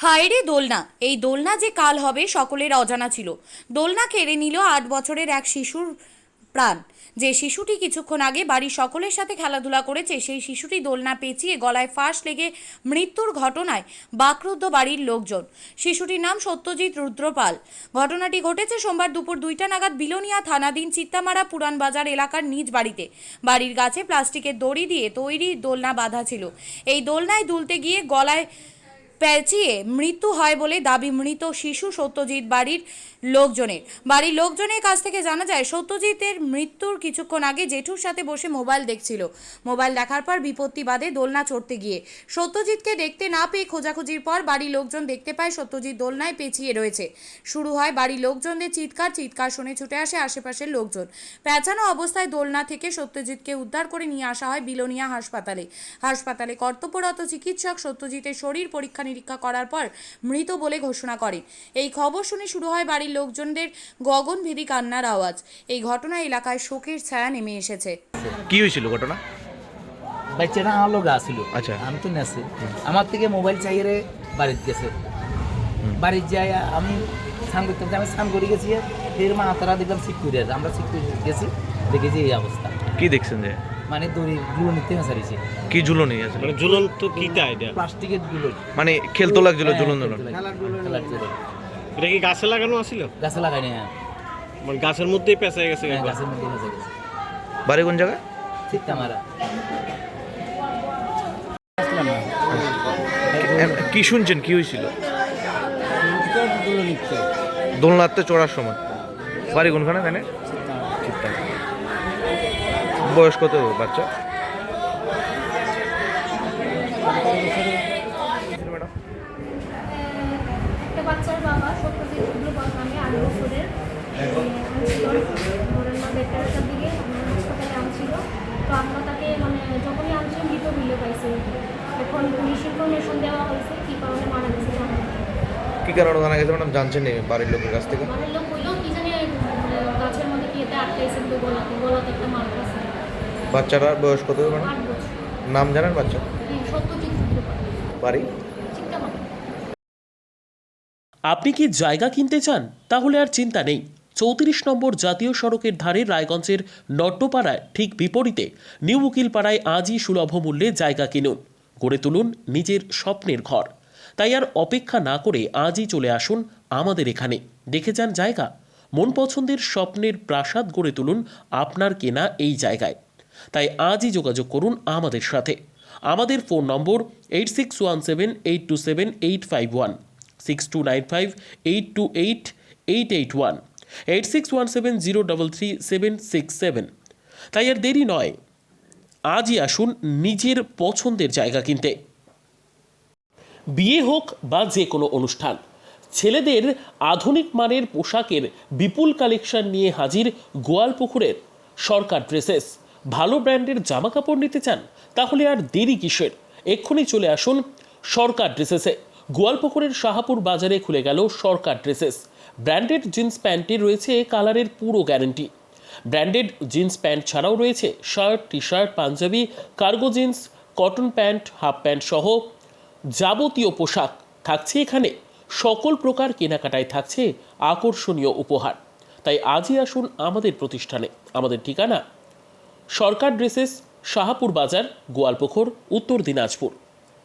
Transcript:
হায়রে দোলনা, এই দোলনা যে কাল হবে সকলের অজানা ছিল। দোলনা কেড়ে নিল 8 বছরের এক শিশুর প্রাণ। যে শিশুটি কিছুক্ষণ আগে বাড়ির সকলের সাথে খেলাধুলা করেছে, সেই শিশুটি দোলনা পেঁচিয়ে গলায় ফাঁস লেগে মৃত্যুর ঘটনায় বাকরুদ্ধ বাড়ির লোকজন। শিশুটির নাম সত্যজিৎ রুদ্রপাল। ঘটনাটি ঘটেছে সোমবার দুপুর 2টা নাগাদ বিলোনিয়া থানাধীন চিত্তামারা পুরান বাজার এলাকার নিজ বাড়িতে। বাড়ির গাছে প্লাস্টিকের দড়ি দিয়ে তৈরি দোলনা বাঁধা ছিল। এই দোলনায় দুলতে গিয়ে গলায় পেঁচিয়ে মৃত্যু হয় বলে দাবি মৃত শিশু সত্যজিৎ বাড়ির লোকজনের কাছ থেকে জানা যায়, সত্যজিতের মৃত্যুর কিছুক্ষণ আগে জেঠুর সাথে বসে মোবাইল দেখছিল। মোবাইল দেখার পর বিপত্তি বাধে দোলনা চড়তে গিয়ে। সত্যজিৎকে দেখতে না পেয়ে খোঁজাখুঁজির পর বাড়ির লোকজন দেখতে পায় সত্যজিৎ দোলনায় পেঁচিয়ে রয়েছে। শুরু হয় বাড়ির লোকজনদের চিৎকার শুনে ছুটে আসে আশেপাশের লোকজন। পেঁচানো অবস্থায় দোলনা থেকে সত্যজিৎকে উদ্ধার করে নিয়ে আসা হয় বিলোনিয়া হাসপাতালে কর্তব্যরত চিকিৎসক সত্যজিতের শরীর পরীক্ষা নিরীক্ষা করার পর মৃত বলে ঘোষণা করেন। এই খবর শুনে শুরু হয় বাড়ির লোকজনদের গগনভেদী কান্নার আওয়াজ। এই ঘটনায় এলাকায় শোকের ছায়া নেমে এসেছে। কি হয়েছিল ঘটনা? বাচ্চাটা আমার লোক আসছিল। আচ্ছা, আমি তো নেছি আমার থেকে মোবাইল চাইয়ে বাড়িতে গেছে। বাড়িতে যাই আমি স্নান করতে আমি স্নান করে গেছি। ফের মা তারা দেখলাম ঠিক করে আছে, আমরা ঠিক করে গেছি, দেখেছি এই অবস্থা। কি দেখছেন যে মানে দড়ি ঝুলন নিতে হাসারিছে। কি ঝুলনি আছে? মানে ঝুলন তো কিটা এটা? প্লাস্টিকের ঝুলন, মানে খেলতো লাগছিল ঝুলন ঝুলন। এটা কি গাছে লাগানো আছিল? গাছে লাগাই না, মানে গাছের মধ্যেই পেঁচে গেছে। গাছের মধ্যে ফেঁসে গেছে। বাড়ি কোন জায়গায়? চিত্তামারা। কি শুনছেন কি হয়েছিল? দোলনাতে চড়ার সময়। বাড়ি কোনখানে জানে? বয়স কত বাচ্চা? একটা বাচ্চার বাবা সত্যজিৎ রুদ্রপাল নামে 8 বছরের দেড়টার দিকে হাসপাতালে আনছিল। তো আমরা তাকে যখনই আনছি মৃত মিলে পাইছি। এখন পুলিশ ইনফরমেশন দেওয়া হয়েছে কী কারণে মারা গেছে জানা যায়। কি কারণে জানা গেছে ম্যাডাম জানছেন বাড়ির লোকের কাছ থেকে? বাড়ির লোক বললেও কি জানি গাছের মধ্যে কি এতে আটকাইছে, গলাতে একটা মার্ক আছে। বাচ্চাটার বয়স কত ম্যাডাম? 8 বছর। নাম জানেন বাচ্চা? সত্যজিৎ রুদ্রপাল। বাড়ি চিত্তামারা। আপনি কি জায়গা কিনতে চান? তাহলে আর চিন্তা নেই। 34 নম্বর জাতীয় সড়কের ধারে রায়গঞ্জের নট্টপাড়ায় ঠিক বিপরীতে নিউ উকিলপাড়ায় আজই সুলভ মূল্যে জায়গা কিনুন, গড়ে তুলুন নিজের স্বপ্নের ঘর। তাই আর অপেক্ষা না করে আজই চলে আসুন আমাদের এখানে, দেখে যান জায়গা। মন পছন্দের স্বপ্নের প্রাসাদ গড়ে তুলুন আপনার কেনা এই জায়গায়। তাই আজই যোগাযোগ করুন আমাদের সাথে। আমাদের ফোন নম্বর 8617827851, 6295828881, 8617033767। তাই আর দেরি নয়, আজই আসুন নিজের পছন্দের জায়গা কিনতে। বিয়ে হোক বা যে কোনো অনুষ্ঠান, ছেলেদের আধুনিক মানের পোশাকের বিপুল কালেকশন নিয়ে হাজির গোয়ালপুকুরের সরকার ড্রেসেস। ভালো ব্র্যান্ডের জামা কাপড় নিতে চান? তাহলে আর দেরি কিসের? এক্ষুনি চলে আসুন সরকার ড্রেসেসে। গোয়ালপুকুরের শাহাপুর বাজারে খুলে গেল সরকার ড্রেসেস। ব্র্যান্ডেড জিন্স প্যান্টে রয়েছে কালারের পুরো গ্যারেন্টি। ব্র্যান্ডেড জিন্স প্যান্ট ছাড়াও রয়েছে shirt, T shirt, panjabi, cargo jeans, cotton pant, half pant সহ যাবতীয় পোশাক থাকছে এখানে। সকল প্রকার কেনাকাটায় থাকছে আকর্ষণীয় উপহার। তাই আজই আসুন আমাদের প্রতিষ্ঠানে। আমাদের ঠিকানা সরকার ড্রেসেস, শাহাপুর বাজার, গোয়ালপুকুর, উত্তর দিনাজপুর।